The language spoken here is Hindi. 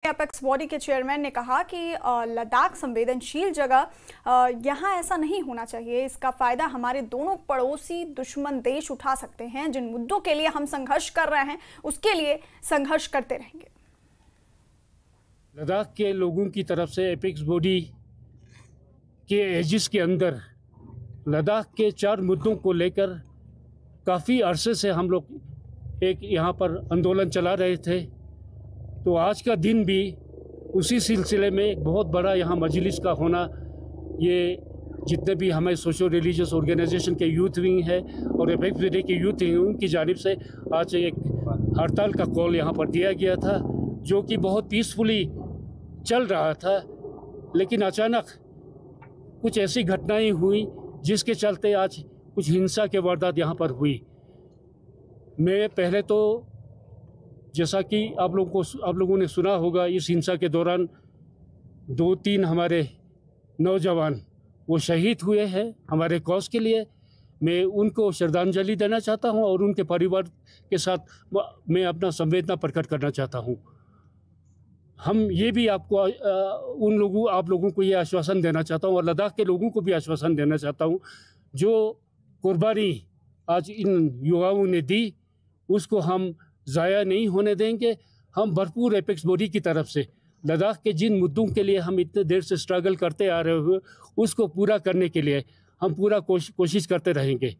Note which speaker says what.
Speaker 1: एपेक्स बॉडी के चेयरमैन ने कहा कि लद्दाख संवेदनशील जगह, यहाँ ऐसा नहीं होना चाहिए। इसका फायदा हमारे दोनों पड़ोसी दुश्मन देश उठा सकते हैं। जिन मुद्दों के लिए हम संघर्ष कर रहे हैं उसके लिए संघर्ष करते रहेंगे।
Speaker 2: लद्दाख के लोगों की तरफ से एपेक्स बॉडी के एजिस के अंदर लद्दाख के 4 मुद्दों को लेकर काफ़ी अरसे से हम लोग एक यहाँ पर आंदोलन चला रहे थे। तो आज का दिन भी उसी सिलसिले में एक बहुत बड़ा यहाँ मजलिस का होना, ये जितने भी हमें सोशो रिलीजियस ऑर्गेनाइजेशन के यूथ विंग है और एपेक्स बॉडी के यूथ विंग उनकी जानिब से आज एक हड़ताल का कॉल यहाँ पर दिया गया था, जो कि बहुत पीसफुली चल रहा था। लेकिन अचानक कुछ ऐसी घटनाएं हुई जिसके चलते आज कुछ हिंसा के वारदात यहाँ पर हुई। मैं पहले तो जैसा कि आप लोगों ने सुना होगा, इस हिंसा के दौरान 2-3 हमारे नौजवान वो शहीद हुए हैं हमारे कॉज के लिए। मैं उनको श्रद्धांजलि देना चाहता हूं और उनके परिवार के साथ मैं अपना संवेदना प्रकट करना चाहता हूं। हम ये भी आप लोगों को ये आश्वासन देना चाहता हूं और लद्दाख के लोगों को भी आश्वासन देना चाहता हूं, जो कुर्बानी आज इन युवाओं ने दी उसको हम ज़ाया नहीं होने देंगे। हम भरपूर एपेक्स बॉडी की तरफ से लद्दाख के जिन मुद्दों के लिए हम इतने देर से स्ट्रगल करते आ रहे हैं उसको पूरा करने के लिए हम पूरा कोशिश करते रहेंगे।